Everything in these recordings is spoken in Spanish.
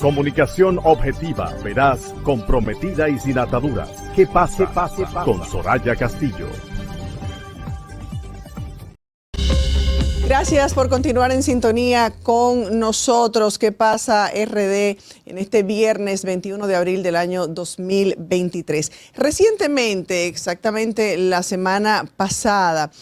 Comunicación objetiva, veraz, comprometida y sin ataduras. ¿Qué pasa? Con Soraya Castillo. Gracias por continuar en sintonía con nosotros. ¿Qué pasa, RD, en este viernes 21 de abril del año 2023? Recientemente, exactamente la semana pasada,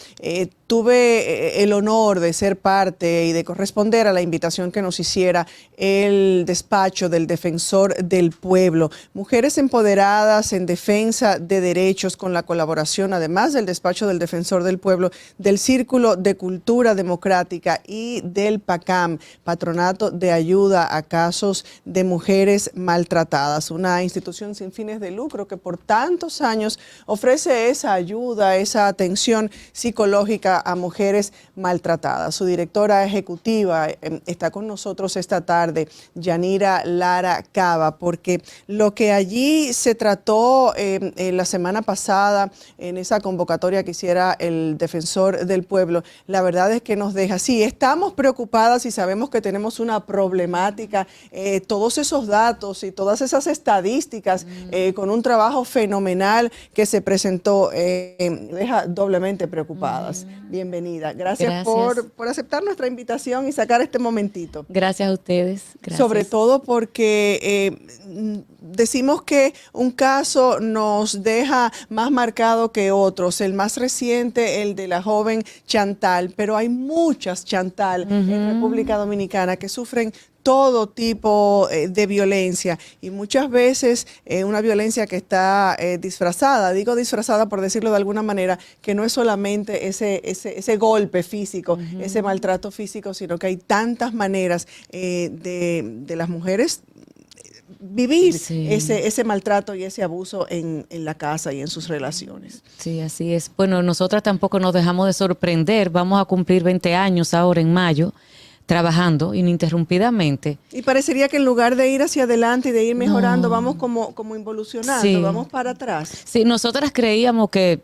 tuve el honor de ser parte y de corresponder a la invitación que nos hiciera el despacho del Defensor del Pueblo. Mujeres empoderadas en defensa de derechos, con la colaboración, además del despacho del Defensor del Pueblo, del Círculo de Cultura Democrática y del PACAM, Patronato de Ayuda a Casos de Mujeres Maltratadas, una institución sin fines de lucro que por tantos años ofrece esa ayuda, esa atención psicológica a mujeres maltratadas. Su directora ejecutiva está con nosotros esta tarde, Yanira Lara Cava, porque lo que allí se trató la semana pasada en esa convocatoria que hiciera el Defensor del Pueblo, la verdad es que nos deja, sí, estamos preocupadas y sabemos que tenemos una problemática, todos esos datos y todas esas estadísticas con un trabajo fenomenal que se presentó, deja doblemente preocupadas. Bienvenida. Gracias. Por aceptar nuestra invitación y sacar este momentito. Gracias a ustedes. Gracias. Sobre todo porque decimos que un caso nos deja más marcado que otros. El más reciente, el de la joven Chantal, pero hay muchas Chantal en República Dominicana que sufren todo tipo de violencia y muchas veces una violencia que está disfrazada, digo disfrazada por decirlo de alguna manera, que no es solamente ese golpe físico, ese maltrato físico, sino que hay tantas maneras de las mujeres vivir ese maltrato y ese abuso en la casa y en sus relaciones. Sí, así es. Bueno, nosotras tampoco nos dejamos de sorprender. Vamos a cumplir 20 años ahora en mayo, trabajando ininterrumpidamente. Y parecería que en lugar de ir hacia adelante y de ir mejorando, vamos como involucionando, vamos para atrás. Sí, nosotras creíamos que,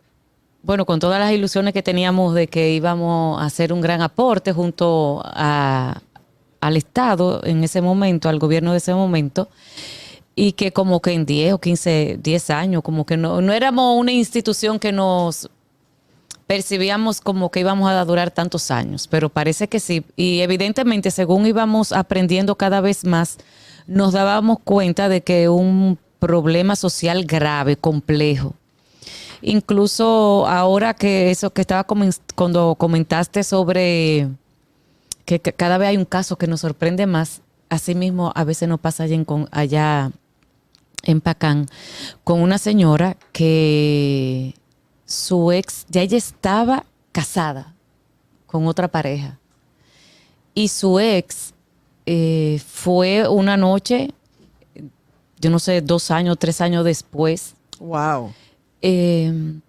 bueno, con todas las ilusiones que teníamos de que íbamos a hacer un gran aporte junto al Estado en ese momento, al gobierno de ese momento, y que como que en 10 o 15, 10 años, como que no éramos una institución que nos percibíamos como que íbamos a durar tantos años, pero parece que sí. Y evidentemente, según íbamos aprendiendo cada vez más, nos dábamos cuenta de que un problema social grave, complejo. Incluso ahora que eso que estaba cuando comentaste sobre que cada vez hay un caso que nos sorprende más, así mismo a veces nos pasa allá en Pacán, con una señora que su ex, ya ella estaba casada con otra pareja. Y su ex fue una noche, yo no sé, 2 años, 3 años después. Wow.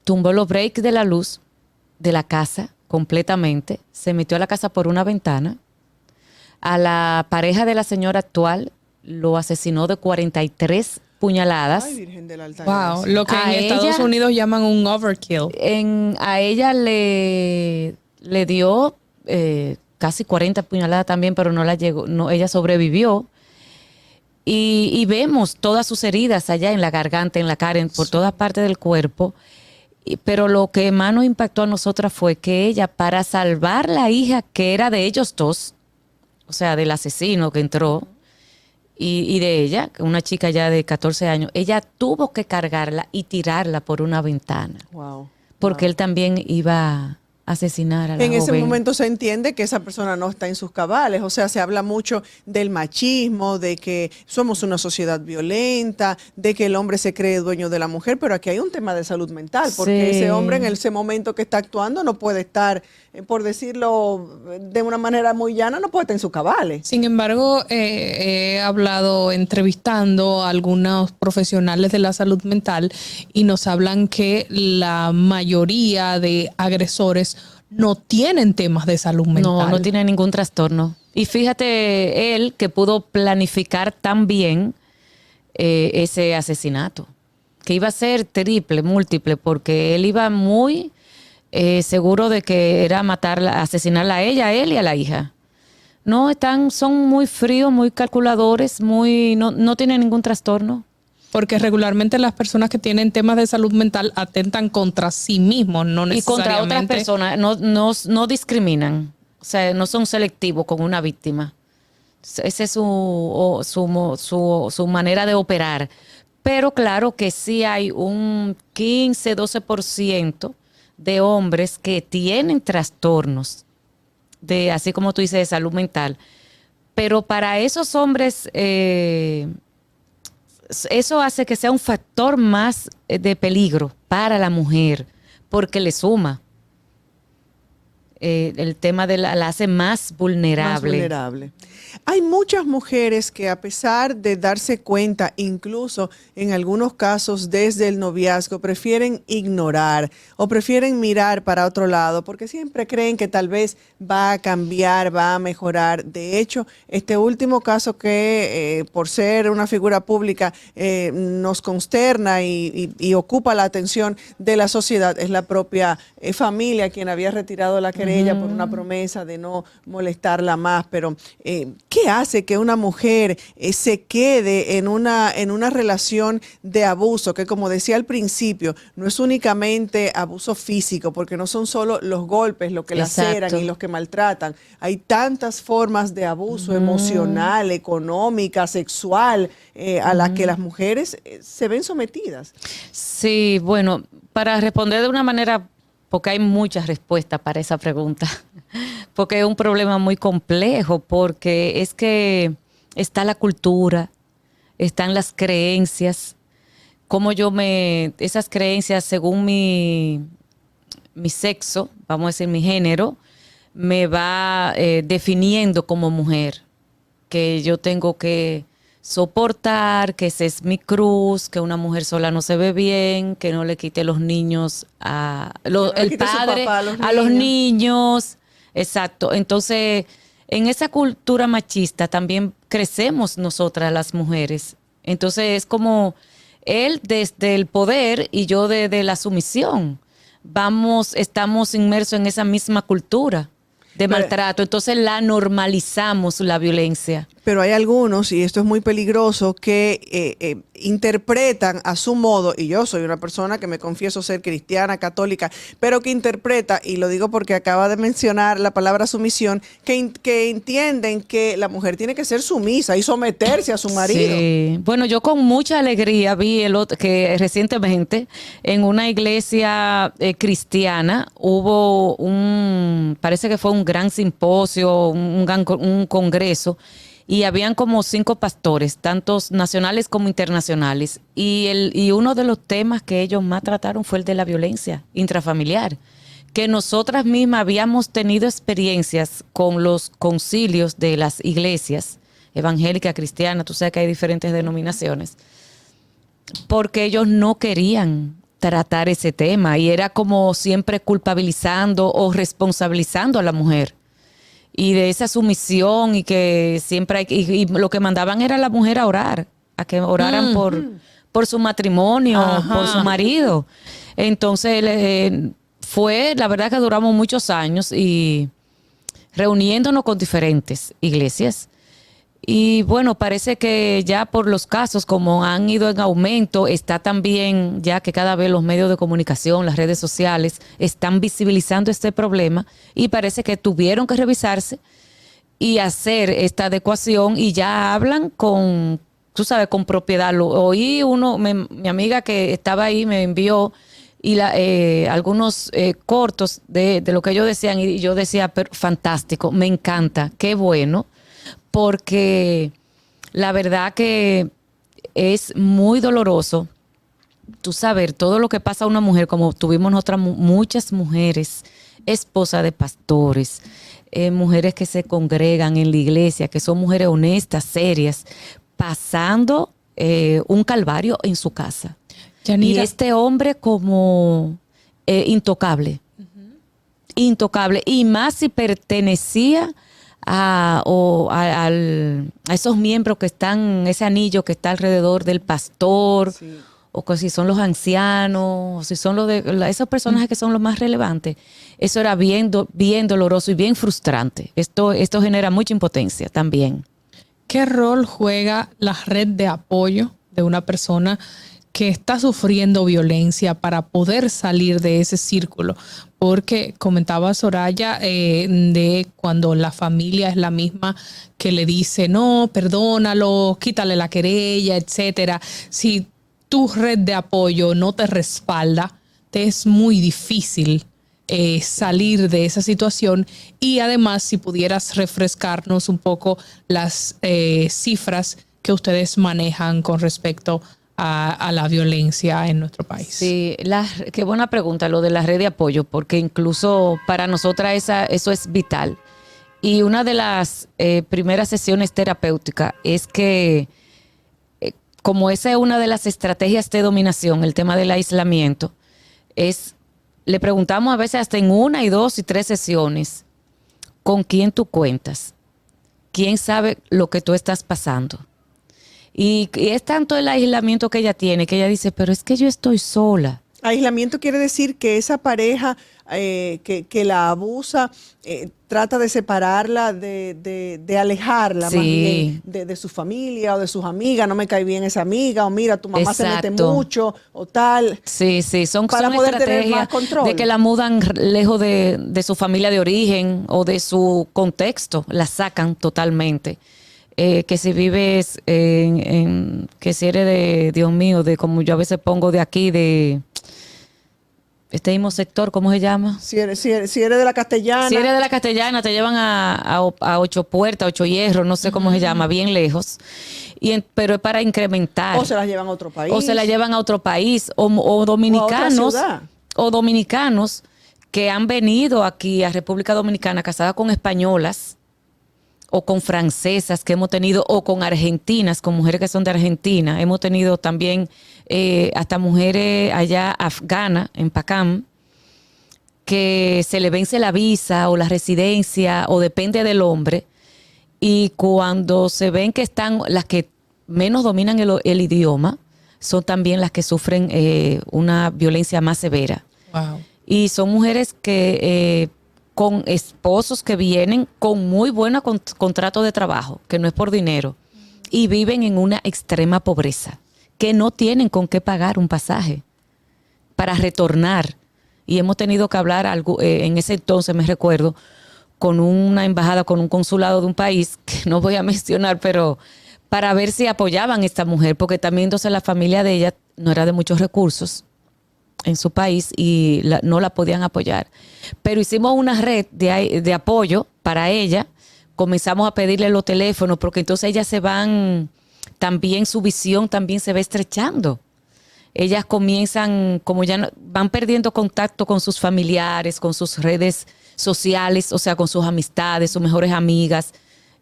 Tumbó los breaks de la luz de la casa completamente. Se metió a la casa por una ventana. A la pareja de la señora actual lo asesinó de 43 puñaladas. Ay, Virgen de la Alta Wow, Gracia. lo que en Estados Unidos llaman un overkill. A ella le dio casi 40 puñaladas también, pero no la llegó, no, ella sobrevivió. Y vemos todas sus heridas allá en la garganta, en la cara, por todas partes del cuerpo. Pero lo que más nos impactó a nosotras fue que ella, para salvar la hija que era de ellos dos, o sea, del asesino que entró, y de ella, una chica ya de 14 años, ella tuvo que cargarla y tirarla por una ventana. Wow. Porque él también iba a asesinar a la En ese joven. momento se entiende que esa persona no está en sus cabales, o sea, se habla mucho del machismo, de que somos una sociedad violenta, de que el hombre se cree dueño de la mujer, pero aquí hay un tema de salud mental, porque ese hombre en ese momento que está actuando no puede estar, por decirlo de una manera muy llana, no puede estar en sus cabales. Sin embargo, he hablado entrevistando a algunos profesionales de la salud mental y nos hablan que la mayoría de agresores no tienen temas de salud mental. No tiene ningún trastorno. Y fíjate él que pudo planificar tan bien ese asesinato, que iba a ser triple, múltiple, porque él iba muy seguro de que era matarla, asesinarla a ella, a él y a la hija. No, son muy fríos, muy calculadores, no tienen ningún trastorno. Porque regularmente las personas que tienen temas de salud mental atentan contra sí mismos, no necesariamente. Y contra otras personas, no discriminan. O sea, no son selectivos con una víctima. Esa es su manera de operar. Pero claro que sí hay un 15-12% de hombres que tienen trastornos, así como tú dices, de salud mental. Pero para esos hombres, eso hace que sea un factor más de peligro para la mujer, porque le suma. El tema la hace más vulnerable. Más vulnerable. Hay muchas mujeres que, a pesar de darse cuenta, incluso en algunos casos desde el noviazgo, prefieren ignorar o prefieren mirar para otro lado porque siempre creen que tal vez va a cambiar, va a mejorar. De hecho, este último caso que por ser una figura pública nos consterna y ocupa la atención de la sociedad es la propia familia quien había retirado la querella por una promesa de no molestarla más. Pero ¿qué hace que una mujer se quede en una relación de abuso? Que, como decía al principio, no es únicamente abuso físico, porque no son solo los golpes los que laceran y los que maltratan. Hay tantas formas de abuso emocional, económica, sexual, a las que las mujeres se ven sometidas. Sí, bueno, para responder de una manera, porque hay muchas respuestas para esa pregunta, porque es un problema muy complejo, porque es que está la cultura, están las creencias, esas creencias según mi sexo, vamos a decir mi género, me va definiendo como mujer, que yo tengo que soportar, que esa es mi cruz, que una mujer sola no se ve bien, que no le quite los niños el padre a los niños. Exacto. Entonces, en esa cultura machista también crecemos nosotras las mujeres. Entonces es como él desde el poder y yo desde la sumisión. Estamos inmersos en esa misma cultura de maltrato. Entonces la normalizamos, la violencia. Pero hay algunos, y esto es muy peligroso, que interpretan a su modo, y yo soy una persona que me confieso ser cristiana, católica, pero que interpreta, y lo digo porque acaba de mencionar la palabra sumisión, que entienden que la mujer tiene que ser sumisa y someterse a su marido. Sí. Bueno, yo con mucha alegría vi que recientemente en una iglesia cristiana hubo parece que fue un gran simposio, un congreso, y habían como 5 pastores, tantos nacionales como internacionales. Y uno de los temas que ellos más trataron fue el de la violencia intrafamiliar, que nosotras mismas habíamos tenido experiencias con los concilios de las iglesias evangélicas, cristianas, tú sabes que hay diferentes denominaciones, porque ellos no querían tratar ese tema y era como siempre culpabilizando o responsabilizando a la mujer. Y de esa sumisión y que siempre y lo que mandaban era a la mujer a orar, a que oraran por su matrimonio, por su marido. Entonces la verdad que duramos muchos años y reuniéndonos con diferentes iglesias. Y bueno, parece que ya por los casos, como han ido en aumento, está también ya que cada vez los medios de comunicación, las redes sociales, están visibilizando este problema y parece que tuvieron que revisarse y hacer esta adecuación y ya hablan con, tú sabes, con propiedad. Oí mi amiga que estaba ahí me envió algunos cortos de lo que ellos decían y yo decía, pero fantástico, me encanta, qué bueno. Porque la verdad que es muy doloroso tú saber todo lo que pasa a una mujer, como tuvimos muchas mujeres, esposas de pastores, mujeres que se congregan en la iglesia, que son mujeres honestas, serias, pasando un calvario en su casa. Yanira. Y este hombre como intocable, intocable, y más si pertenecía a esos miembros que están, ese anillo que está alrededor del pastor, sí, o que si son los ancianos, o si son esos personajes que son los más relevantes, eso era bien doloroso y bien frustrante. Esto genera mucha impotencia también. ¿Qué rol juega la red de apoyo de una persona que está sufriendo violencia para poder salir de ese círculo? Porque comentaba Soraya de cuando la familia es la misma que le dice, no, perdónalo, quítale la querella, etcétera. Si tu red de apoyo no te respalda, te es muy difícil salir de esa situación. Y además, si pudieras refrescarnos un poco las cifras que ustedes manejan con respecto a la violencia en nuestro país. Sí, qué buena pregunta lo de la red de apoyo, porque incluso para nosotras eso es vital. Y una de las primeras sesiones terapéuticas es que, como esa es una de las estrategias de dominación, el tema del aislamiento, le preguntamos a veces hasta en 1 y 2 y 3 sesiones, ¿con quién tú cuentas? ¿Quién sabe lo que tú estás pasando? Y es tanto el aislamiento que ella tiene, que ella dice, pero es que yo estoy sola. Aislamiento quiere decir que esa pareja que la abusa trata de separarla, de alejarla Sí. más bien de su familia o de sus amigas. No me cae bien esa amiga, o mira, tu mamá se mete Exacto. mucho o tal. Sí, son Para poder tener estrategias más control. de que la mudan lejos de su familia de origen o de su contexto, la sacan totalmente. Que si vives que si eres de, Dios mío, de como yo a veces pongo de aquí, de este mismo sector, ¿cómo se llama? Si eres de la Castellana. Si eres de la Castellana, te llevan a 8 Puertas, 8 Hierros, no sé cómo se llama, bien lejos. Pero es para incrementar. O se las llevan a otro país. O se la llevan a otro país. O dominicanos. O a otra ciudad. O dominicanos que han venido aquí a República Dominicana casadas con españolas o con francesas que hemos tenido, o con argentinas, con mujeres que son de Argentina. Hemos tenido también hasta mujeres allá afganas, en Pacam, que se le vence la visa o la residencia, o depende del hombre, y cuando se ven que están las que menos dominan el idioma, son también las que sufren una violencia más severa. Wow. Y son mujeres que con esposos que vienen con muy buen contrato de trabajo, que no es por dinero, y viven en una extrema pobreza, que no tienen con qué pagar un pasaje para retornar. Y hemos tenido que hablar en ese entonces, me recuerdo, con una embajada, con un consulado de un país, que no voy a mencionar, pero para ver si apoyaban a esta mujer, porque también entonces la familia de ella no era de muchos recursos en su país y no la podían apoyar. Pero hicimos una red de apoyo para ella, comenzamos a pedirle los teléfonos, porque entonces ellas se van, también su visión también se va estrechando. Ellas comienzan, como ya van perdiendo contacto con sus familiares, con sus redes sociales, o sea, con sus amistades, sus mejores amigas,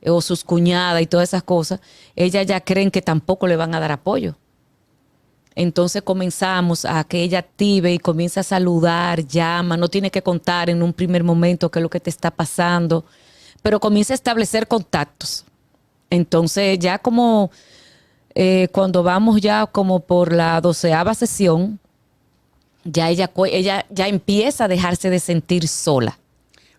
o sus cuñadas y todas esas cosas, ellas ya creen que tampoco le van a dar apoyo. Entonces comenzamos a que ella active y comienza a saludar, llama, no tiene que contar en un primer momento qué es lo que te está pasando, pero comienza a establecer contactos. Entonces ya como cuando vamos ya como por la 12ª sesión, ya ella ya empieza a dejarse de sentir sola.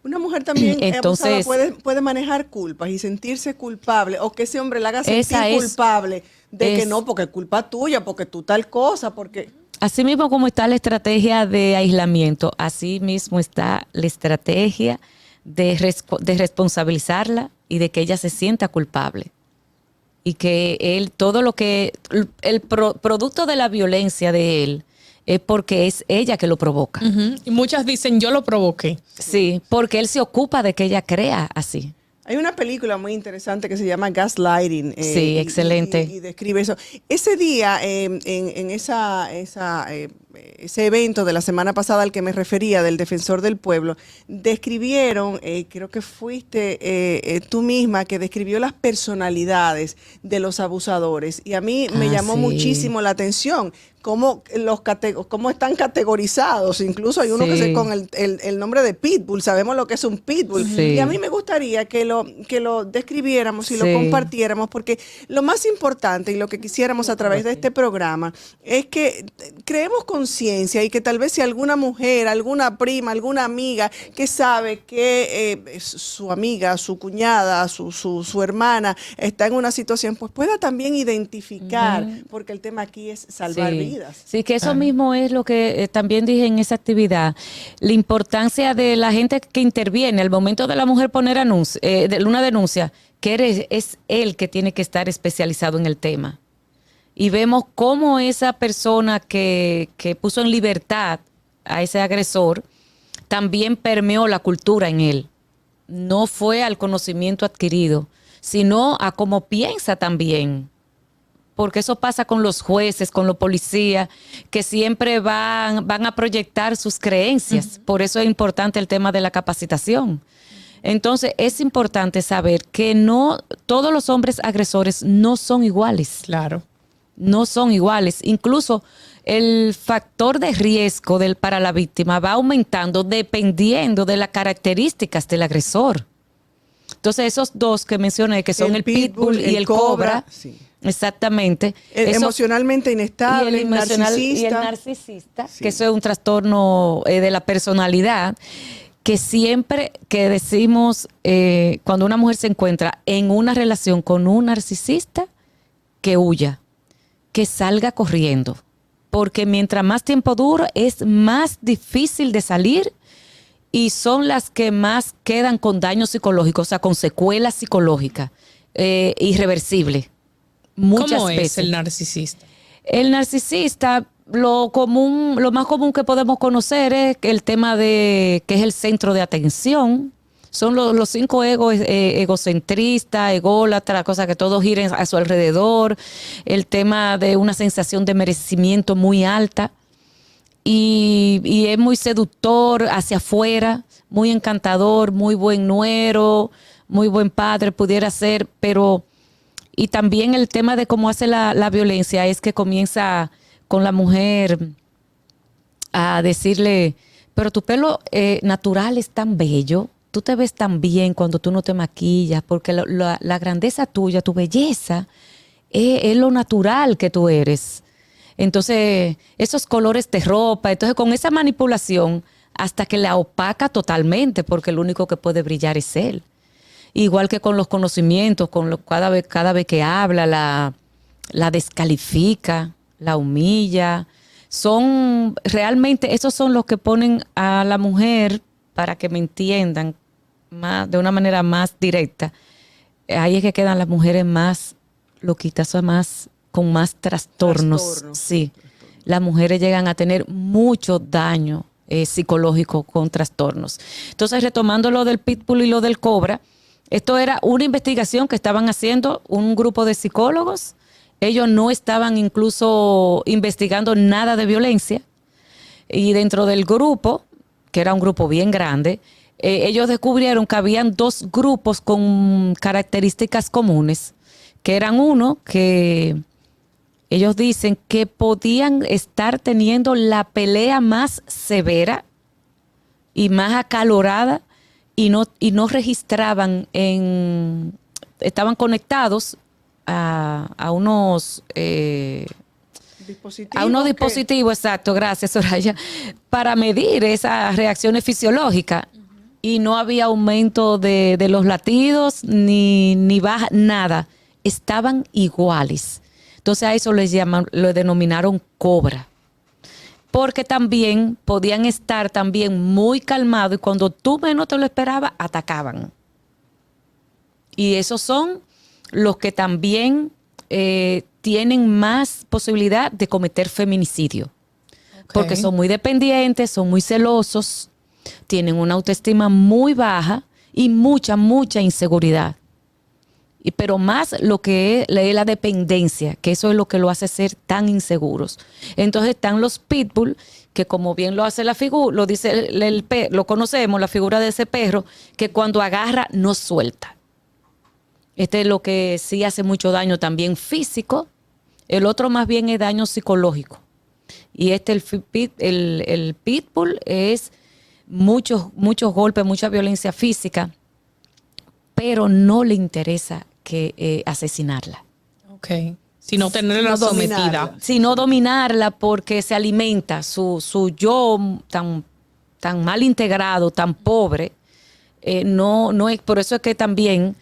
Una mujer también Entonces, abusada puede manejar culpas y sentirse culpable, o que ese hombre la haga sentir Esa es- culpable de que no, porque es culpa tuya, porque tú tal cosa, porque... Así mismo como está la estrategia de aislamiento, así mismo está la estrategia de responsabilizarla y de que ella se sienta culpable. Y que todo lo que, el producto de la violencia de él es porque es ella que lo provoca. Uh-huh. Y muchas dicen, yo lo provoqué. Sí, porque él se ocupa de que ella crea así. Hay una película muy interesante que se llama Gaslighting. Sí, excelente. Y describe eso. Ese día, en esa ese evento de la semana pasada al que me refería, del Defensor del Pueblo, describieron, creo que fuiste tú misma, que describió las personalidades de los abusadores. Y a mí me llamó sí. muchísimo la atención cómo están categorizados. Incluso hay uno Sí. con el nombre de Pitbull. Sabemos lo que es un Pitbull. Sí. Y a mí me gustaría que lo describiéramos y lo Sí. compartiéramos, porque lo más importante y lo que quisiéramos a través de este programa es que creemos conciencia y que tal vez si alguna mujer, alguna prima, alguna amiga que sabe que su amiga, su cuñada, su hermana está en una situación, pues pueda también identificar, porque el tema aquí es salvar Sí. vidas. Sí, que eso mismo es lo que también dije en esa actividad. La importancia de la gente que interviene al momento de la mujer poner de una denuncia, que es él que tiene que estar especializado en el tema. Y vemos cómo esa persona que puso en libertad a ese agresor también permeó la cultura en él. No fue al conocimiento adquirido, sino a cómo piensa también. Porque eso pasa con los jueces, con los policías, que siempre van a proyectar sus creencias. Por eso es importante el tema de la capacitación. Entonces, es importante saber que no todos los hombres agresores no son iguales. Claro. No son iguales. Incluso el factor de riesgo para la víctima va aumentando dependiendo de las características del agresor. Entonces, esos dos que mencioné, que son el pitbull y el cobra, sí. exactamente. Emocionalmente inestable, y el narcisista. Y el narcisista, Sí. que eso es un trastorno de la personalidad, que siempre que decimos, cuando una mujer se encuentra en una relación con un narcisista, que huya, que salga corriendo. Porque mientras más tiempo dura, es más difícil de salir y son las que más quedan con daño psicológico, o sea, con secuelas psicológicas irreversibles. Muchas ¿Cómo veces. es el narcisista? El narcisista, lo más común que podemos conocer es el tema de que es el centro de atención. Son los 5 egos, egocentrista, ególatra, cosas que todos giren a su alrededor. El tema de una sensación de merecimiento muy alta. Y es muy seductor hacia afuera, muy encantador, muy buen nuero, muy buen padre pudiera ser, pero... Y también el tema de cómo hace la violencia es que comienza con la mujer a decirle, pero tu pelo natural es tan bello, tú te ves tan bien cuando tú no te maquillas, porque la grandeza tuya, tu belleza, es lo natural que tú eres. Entonces, esos colores de ropa, entonces con esa manipulación hasta que la opaca totalmente, porque el único que puede brillar es él. Igual que con los conocimientos, cada vez que habla, la descalifica, la humilla. Realmente esos son los que ponen a la mujer, para que me entiendan de una manera más directa. Ahí es que quedan las mujeres más loquitas, con más trastornos. Sí, las mujeres llegan a tener mucho daño psicológico con trastornos. Entonces, retomando lo del pitbull y lo del cobra, esto era una investigación que estaban haciendo un grupo de psicólogos. Ellos no estaban incluso investigando nada de violencia. Y dentro del grupo, que era un grupo bien grande, ellos descubrieron que habían 2 grupos con características comunes, que eran uno que ellos dicen que podían estar teniendo la pelea más severa y más acalorada y no registraban estaban conectados a unos dispositivos, exacto, gracias Soraya, para medir esas reacciones fisiológicas. Y no había aumento de los latidos ni baja, nada. Estaban iguales. Entonces a eso lo denominaron cobra. Porque también podían estar también muy calmados y cuando tú menos te lo esperabas, atacaban. Y esos son los que también tienen más posibilidad de cometer feminicidio. Okay. Porque son muy dependientes, son muy celosos, tienen una autoestima muy baja y mucha inseguridad. pero más lo que es la dependencia, que eso es lo que lo hace ser tan inseguros. Entonces están los pitbull, que como bien lo hace la figura, lo dice lo conocemos, la figura de ese perro, que cuando agarra no suelta. Este es lo que sí hace mucho daño también físico. El otro más bien es daño psicológico. Y el pitbull es muchos golpes, mucha violencia física, pero no le interesa asesinarla. Ok. Sino tenerla sometida. Sino dominarla porque se alimenta su yo tan mal integrado, tan pobre. No es, por eso es que también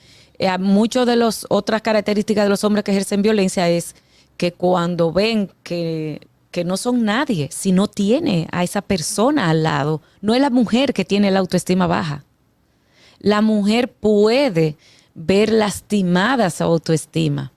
muchas de las otras características de los hombres que ejercen violencia es que cuando ven que no son nadie, si no tiene a esa persona al lado, no es la mujer que tiene la autoestima baja. La mujer puede ver lastimada su autoestima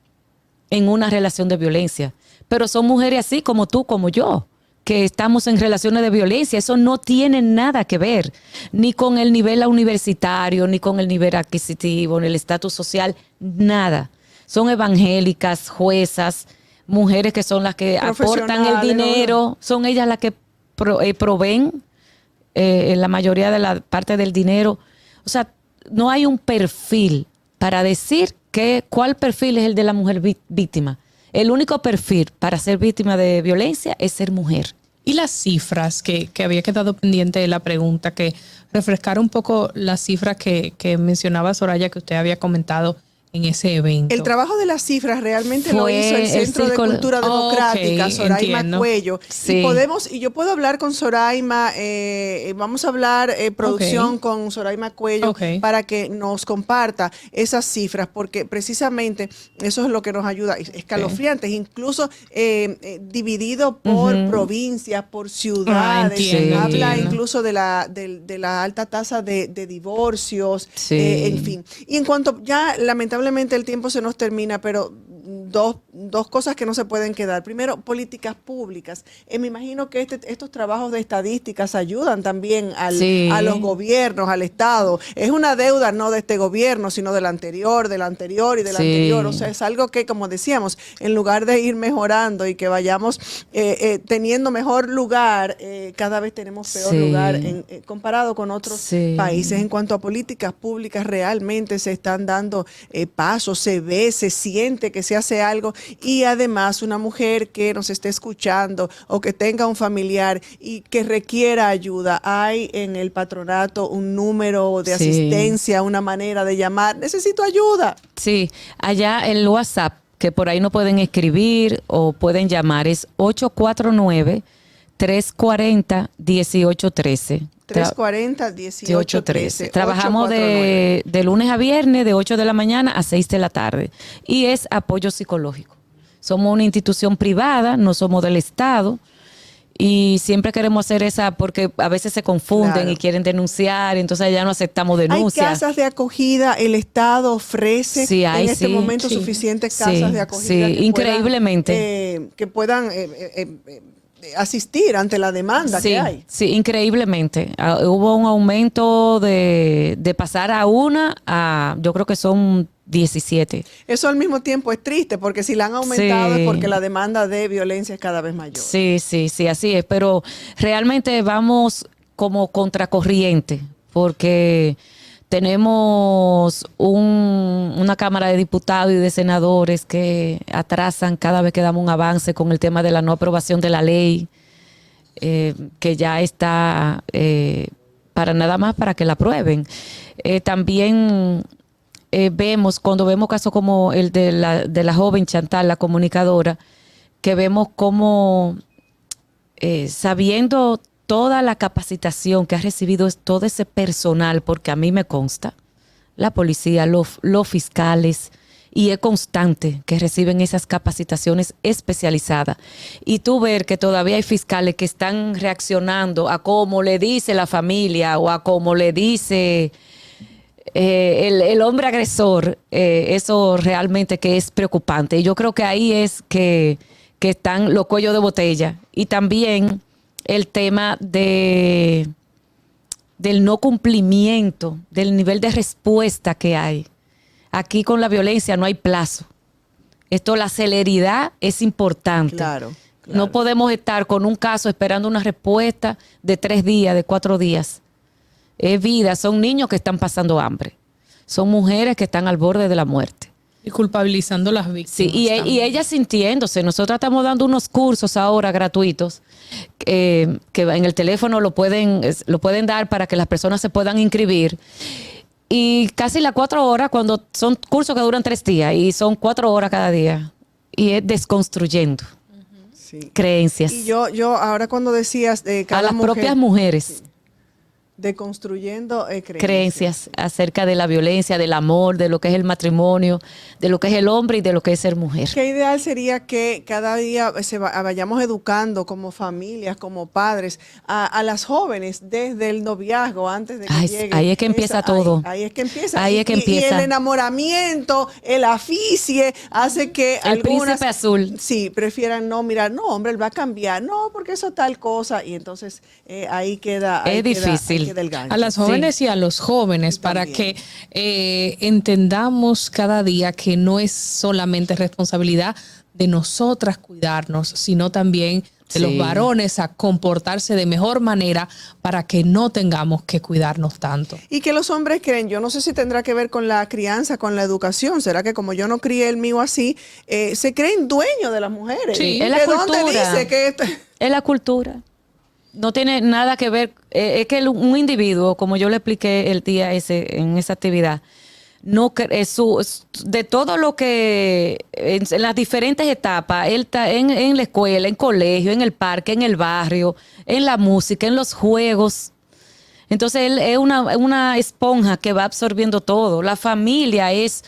en una relación de violencia, pero son mujeres así como tú, como yo, que estamos en relaciones de violencia. Eso no tiene nada que ver ni con el nivel universitario, ni con el nivel adquisitivo, ni el estatus social, nada. Son evangélicas, juezas, mujeres que son las que aportan el dinero, son ellas las que proveen la mayoría de la parte del dinero. O sea, no hay un perfil para decir cuál perfil es el de la mujer víctima. El único perfil para ser víctima de violencia es ser mujer. Y las cifras, que había quedado pendiente de la pregunta, que refrescar un poco las cifras que mencionaba Soraya, que usted había comentado en ese evento. El trabajo de las cifras realmente lo hizo el Centro de Cultura Democrática, Soraima Cuello. Sí. Y yo puedo hablar con Soraima, vamos a hablar producción con Soraima Cuello para que nos comparta esas cifras, porque precisamente eso es lo que nos ayuda, escalofriantes, incluso dividido por provincias, por ciudades, habla incluso de la alta tasa de divorcios, en fin. Y en cuanto ya lamentablemente el tiempo se nos termina, pero dos cosas que no se pueden quedar. Primero, políticas públicas. Me imagino que estos trabajos de estadísticas ayudan también a los gobiernos, al Estado. Es una deuda no de este gobierno, sino del anterior y del anterior. O sea, es algo que, como decíamos, en lugar de ir mejorando y que vayamos teniendo mejor lugar, cada vez tenemos peor lugar comparado con otros países. En cuanto a políticas públicas, realmente se están dando pasos, se ve, se siente que se hace algo, y además una mujer que nos esté escuchando o que tenga un familiar y que requiera ayuda, hay en el patronato un número de asistencia, una manera de llamar, necesito ayuda. Sí, allá el WhatsApp, que por ahí no pueden escribir o pueden llamar, es 849-340-1813. 340-1813. Trabajamos de lunes a viernes, de 8 de la mañana a 6 de la tarde. Y es apoyo psicológico. Somos una institución privada, no somos del Estado. Y siempre queremos hacer esa, porque a veces se confunden y quieren denunciar, entonces ya no aceptamos denuncias. Hay casas de acogida, el Estado ofrece en este momento suficientes casas de acogida. Sí, increíblemente. Que puedan asistir ante la demanda que hay. Sí, increíblemente. Hubo un aumento de pasar a yo creo que son 17. Eso al mismo tiempo es triste, porque si la han aumentado es porque la demanda de violencia es cada vez mayor. Sí, así es. Pero realmente vamos como contracorriente, porque tenemos una Cámara de Diputados y de Senadores que atrasan cada vez que damos un avance con el tema de la no aprobación de la ley, que ya está para nada más para que la aprueben. También cuando vemos casos como el de la joven Chantal, la comunicadora, que vemos como sabiendo toda la capacitación que ha recibido todo ese personal, porque a mí me consta, la policía, los fiscales, y es constante que reciben esas capacitaciones especializadas. Y tú ver que todavía hay fiscales que están reaccionando a cómo le dice la familia o a cómo le dice el hombre agresor, eso realmente que es preocupante. Y yo creo que ahí es que están los cuellos de botella. Y también el tema del no cumplimiento, del nivel de respuesta que hay. aquí con la violencia no hay plazo. La celeridad es importante. Claro. No podemos estar con un caso esperando una respuesta de 3 días, de 4 días. Es vida, son niños que están pasando hambre. Son mujeres que están al borde de la muerte. Y culpabilizando a las víctimas. Sí, y ellas sintiéndose. Nosotros estamos dando unos cursos ahora gratuitos que en el teléfono lo pueden dar para que las personas se puedan inscribir. Y casi las 4 horas, cuando son cursos que duran 3 días y son 4 horas cada día. Y es desconstruyendo creencias. Y yo ahora cuando decías de cada a las mujer, propias mujeres. Deconstruyendo creencias acerca de la violencia, del amor, de lo que es el matrimonio, de lo que es el hombre y de lo que es ser mujer. Qué ideal sería que cada día vayamos educando como familias, como padres, a las jóvenes desde el noviazgo, antes de que llegue. Ahí es que empieza todo. Ahí es que empieza. Ahí es que empieza. Y el enamoramiento, el aficie, hace que el algunas, príncipe azul. Sí, prefieran no mirar, no, hombre, él va a cambiar, no, porque eso tal cosa. Y entonces ahí queda. Es difícil. A las jóvenes y a los jóvenes, para que entendamos cada día que no es solamente responsabilidad de nosotras cuidarnos, sino también de los varones a comportarse de mejor manera para que no tengamos que cuidarnos tanto. Y que los hombres creen, yo no sé si tendrá que ver con la crianza, con la educación, será que como yo no crié el mío así, se creen dueños de las mujeres. Sí, ¿De es la cultura. dónde dice que esto? Es la cultura. No tiene nada que ver, es que un individuo, como yo le expliqué el día ese en esa actividad, de todo lo que en las diferentes etapas, él está en la escuela, en colegio, en el parque, en el barrio, en la música, en los juegos. Entonces él es una esponja que va absorbiendo todo. La familia es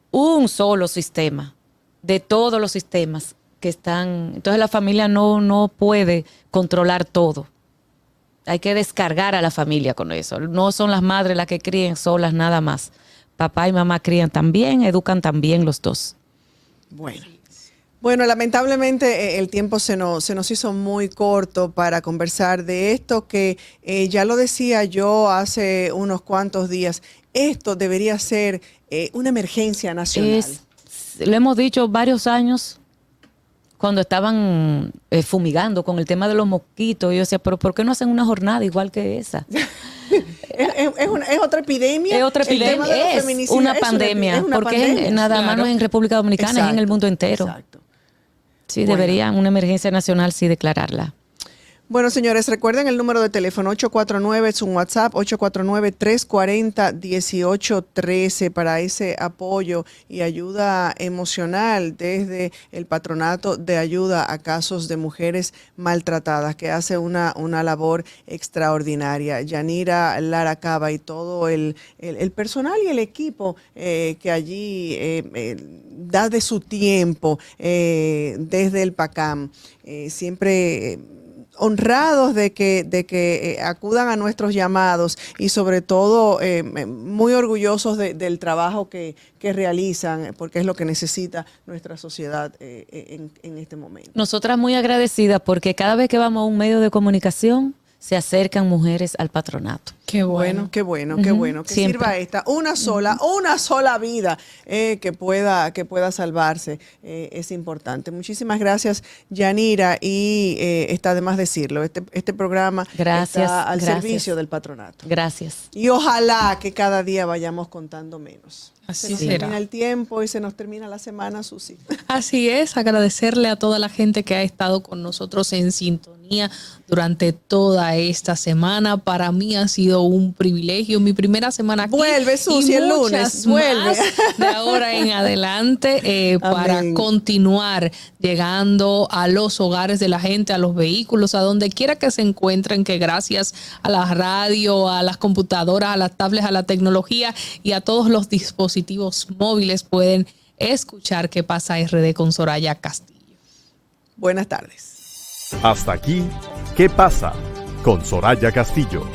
un solo sistema de todos los sistemas que están. Entonces la familia no puede controlar todo. Hay que descargar a la familia con eso. No son las madres las que crían solas nada más. Papá y mamá crían también, educan también los dos. Bueno, lamentablemente el tiempo se nos hizo muy corto para conversar de esto que ya lo decía yo hace unos cuantos días. Esto debería ser una emergencia nacional. Lo hemos dicho varios años. Cuando estaban fumigando con el tema de los mosquitos, yo decía, pero ¿por qué no hacen una jornada igual que esa? ¿Es otra epidemia? Es otra epidemia, es una pandemia, porque nada más no es en República Dominicana, es en el mundo entero. Exacto. Sí, deberían una emergencia nacional, sí, declararla. Bueno, señores, recuerden el número de teléfono 849, es un WhatsApp, 849-340-1813 para ese apoyo y ayuda emocional desde el Patronato de Ayuda a Casos de Mujeres Maltratadas, que hace una labor extraordinaria. Yanira Lara Cava y todo el personal y el equipo que allí da de su tiempo desde el PACAM, siempre honrados de que acudan a nuestros llamados y sobre todo muy orgullosos del trabajo que realizan, porque es lo que necesita nuestra sociedad en este momento. Nosotras muy agradecidas porque cada vez que vamos a un medio de comunicación se acercan mujeres al patronato. Qué bueno, qué bueno, qué bueno. Que siempre sirva esta, una sola vida que pueda salvarse. Es importante. Muchísimas gracias, Yanira, y está de más decirlo. Este programa está al servicio del patronato. Gracias. Y ojalá que cada día vayamos contando menos. Así se nos será. termina el tiempo y se nos termina la semana, Susi. Así es, agradecerle a toda la gente que ha estado con nosotros en sintonía durante toda esta semana. Para mí ha sido un privilegio, mi primera semana aquí. Vuelve, Susi, el lunes, vuelve. De ahora en adelante para continuar llegando a los hogares de la gente, a los vehículos, a donde quiera que se encuentren, que gracias a la radio, a las computadoras, a las tablets, a la tecnología y a todos los dispositivos móviles pueden escuchar qué pasa RD con Soraya Castillo. Buenas tardes. Hasta aquí, ¿qué pasa? Con Soraya Castillo.